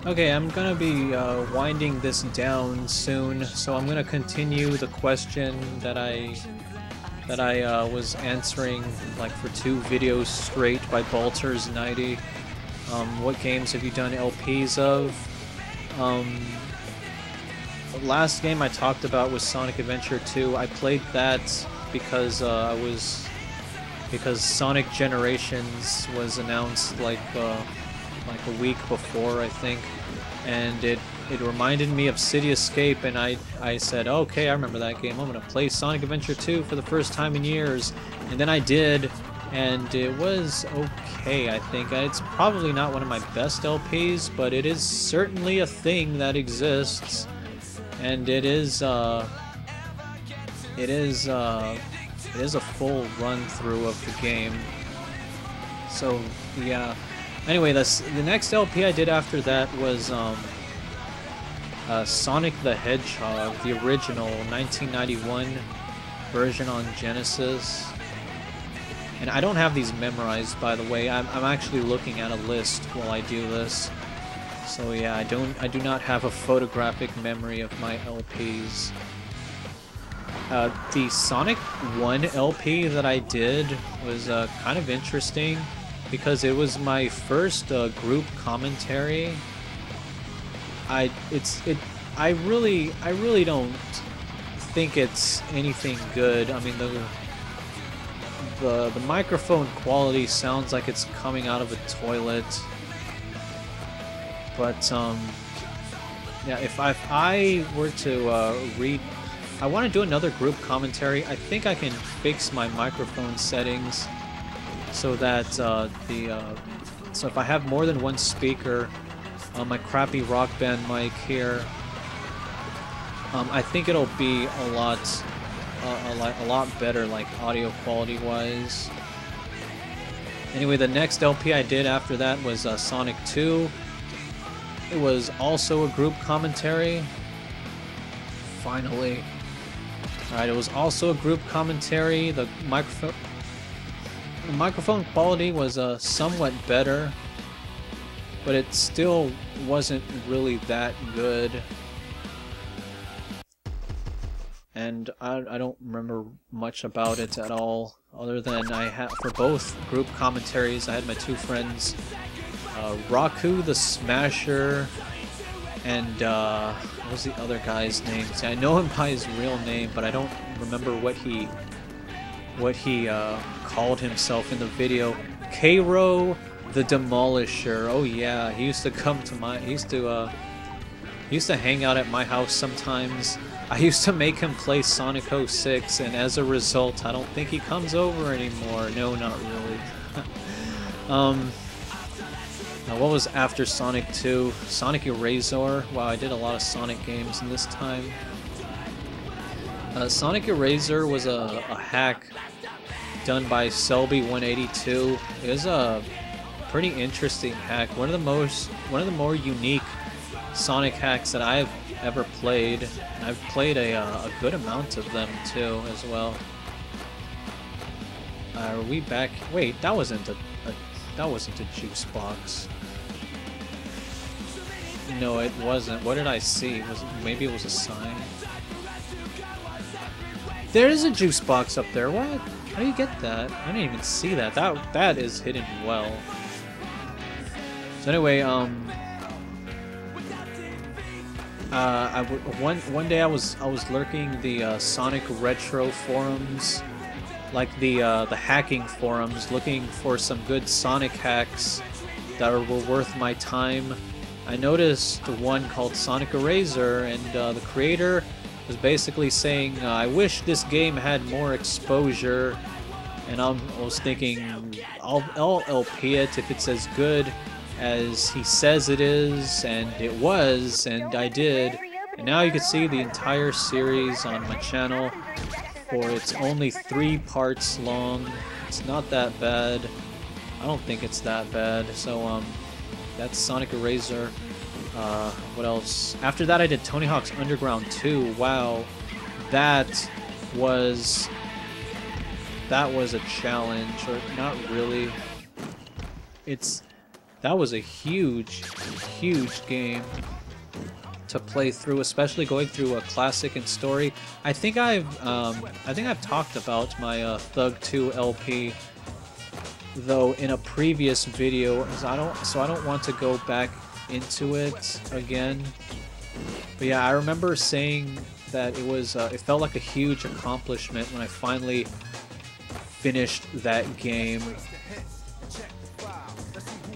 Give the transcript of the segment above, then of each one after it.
Okay, I'm gonna be winding this down soon, so I'm gonna continue the question that I was answering like for 2 videos straight by Balters90. What games have you done LPs of? The last game I talked about was Sonic Adventure 2. I played that because because Sonic Generations was announced like a week before, I think, and it reminded me of City Escape, and I said, okay, I remember that game. I'm gonna play Sonic Adventure 2 for the first time in years, and then I did, and it was okay. I think it's probably not one of my best LPs, but it is certainly a thing that exists, and it is a full run through of the game. So yeah. Anyway, the next LP I did after that was Sonic the Hedgehog, the original 1991 version on Genesis. And I don't have these memorized, by the way. I'm actually looking at a list while I do this. So yeah, I do not have a photographic memory of my LPs. The Sonic 1 LP that I did was kind of interesting, because it was my first group commentary. I really don't think it's anything good. I mean, the microphone quality sounds like it's coming out of a toilet. But yeah, if I were to read, I want to do another group commentary. I think I can fix my microphone settings so that so if I have more than one speaker on my crappy Rock Band mic here, I think it'll be a lot better, like audio quality wise. Anyway, the next LP I did after that was Sonic 2. It was also a group commentary. Finally. Alright, it was also a group commentary. The microphone quality was somewhat better, but it still wasn't really that good. And I don't remember much about it at all, other than for both group commentaries I had my two friends, Raku the Smasher, and what was the other guy's name? See, I know him by his real name, but I don't remember what he called himself in the video. Cairo the Demolisher. Oh yeah, he used to come to my. He used to hang out at my house sometimes. I used to make him play Sonic 06, and as a result, I don't think he comes over anymore. No, not really. What was after Sonic 2? Sonic Erasure. Wow, I did a lot of Sonic games in this time. Sonic Erasure was a hack done by Selby182. It was a pretty interesting hack. One of the more unique Sonic hacks that I've ever played. And I've played a good amount of them too, as well. Are we back? Wait, that wasn't a juice box. No, it wasn't. What did I see? Maybe it was a sign? There is a juice box up there. What? How do you get that? I didn't even see that. That is hidden well. So anyway, one day I was lurking the Sonic Retro forums, like the hacking forums, looking for some good Sonic hacks that were worth my time. I noticed one called Sonic Erasure, and the creator was basically saying, I wish this game had more exposure, and I was thinking, I'll LP it if it's as good as he says it is, and it was, and I did. And now you can see the entire series on my channel, for it's only 3 parts long. It's not that bad. I don't think it's that bad. So that's Sonic Erasure. What else? After that I did Tony Hawk's Underground 2. Wow, that was a challenge, or not really. that was a huge, huge game to play through, especially going through a classic and story. I think I've talked about my Thug 2 LP though in a previous video, so I don't want to go back into it again. But yeah, I remember saying that it felt like a huge accomplishment when I finally finished that game.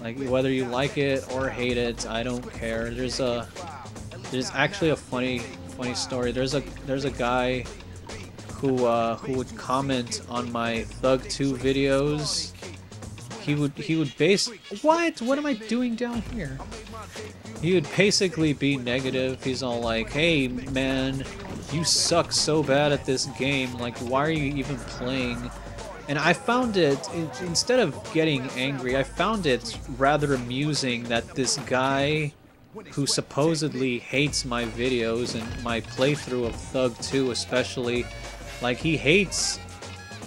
Like, whether you like it or hate it, I don't care. There's actually a funny story. There's a guy who would comment on my Thug 2 videos. He would what am I doing down here? He would basically be negative. He's all like, "Hey man, you suck so bad at this game. Like, why are you even playing?" And I found it, instead of getting angry, I found it rather amusing that this guy who supposedly hates my videos and my playthrough of Thug 2 especially, like, he hates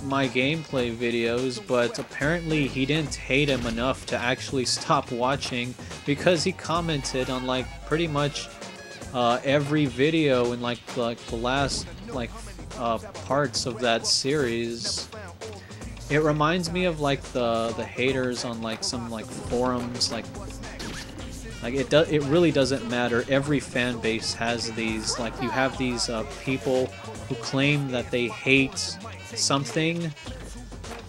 my gameplay videos, but apparently he didn't hate him enough to actually stop watching, because he commented on like pretty much every video in like the last parts of that series. It reminds me of like the haters on like some like forums, like it really doesn't matter. Every fan base has these. Like, you have these people who claim that they hate something,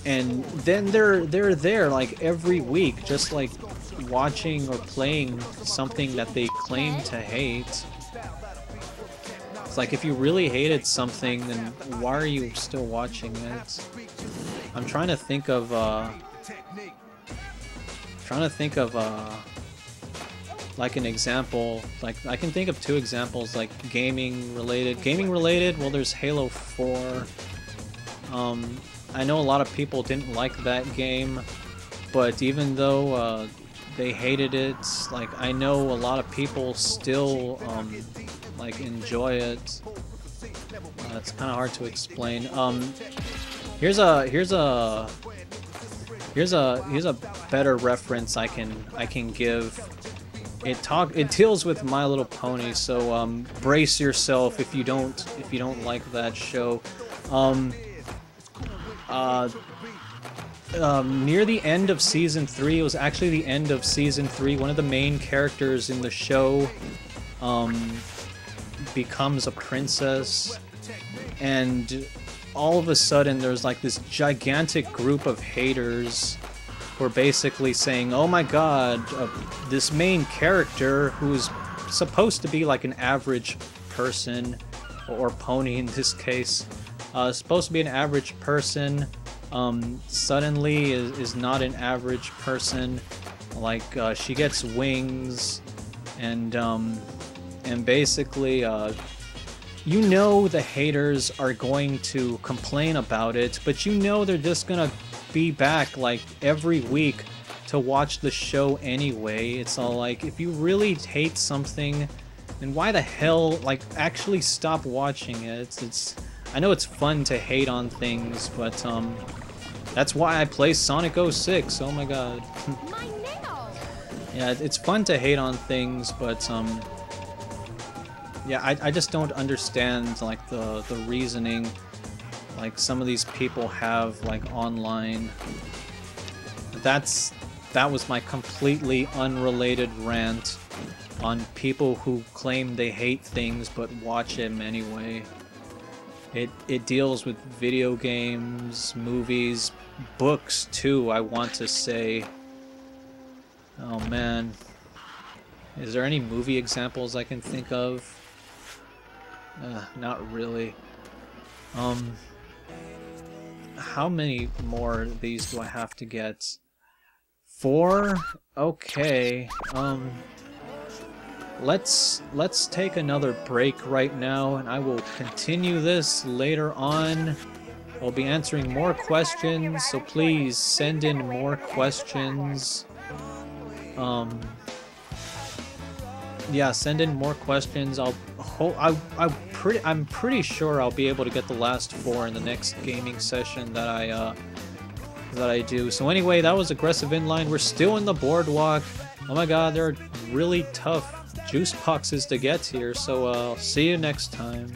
and then they're there like every week, just like watching or playing something that they claim to hate. It's like, if you really hated something, then why are you still watching it? I'm trying to think of like an example. Like, I can think of two examples, like gaming related. Well, there's Halo 4. I know a lot of people didn't like that game, but even though they hated it, like, I know a lot of people still like enjoy it. It's kind of hard to explain. Here's a better reference I can give. It deals with My Little Pony, so brace yourself if you don't like that show. Near the end of season 3, it was actually the end of season 3, one of the main characters in the show becomes a princess, and all of a sudden there's like this gigantic group of haters who are basically saying, "Oh my god, this main character, who's supposed to be like an average person, or pony in this case, supposed to be an average person, suddenly is not an average person. Like, she gets wings, and basically, you know the haters are going to complain about it, but you know they're just gonna be back like every week to watch the show anyway. It's all like, if you really hate something, then why the hell, like, actually stop watching it. It's I know it's fun to hate on things, but that's why I play Sonic 06. Oh my god. Yeah, it's fun to hate on things, but yeah, I just don't understand like the reasoning like some of these people have like online. That was my completely unrelated rant on people who claim they hate things but watch them anyway. It deals with video games, movies, books too, I want to say. Oh man. Is there any movie examples I can think of? Not really. How many more of these do I have to get? 4? Okay. Let's take another break right now, and I will continue this later on. I'll be answering more questions, so please send in more questions. Yeah, send in more questions. I'm pretty sure I'll be able to get the last 4 in the next gaming session that I do. So anyway, that was Aggressive Inline. We're still in the Boardwalk. Oh my god, there are really tough juice boxes to get here, so see you next time.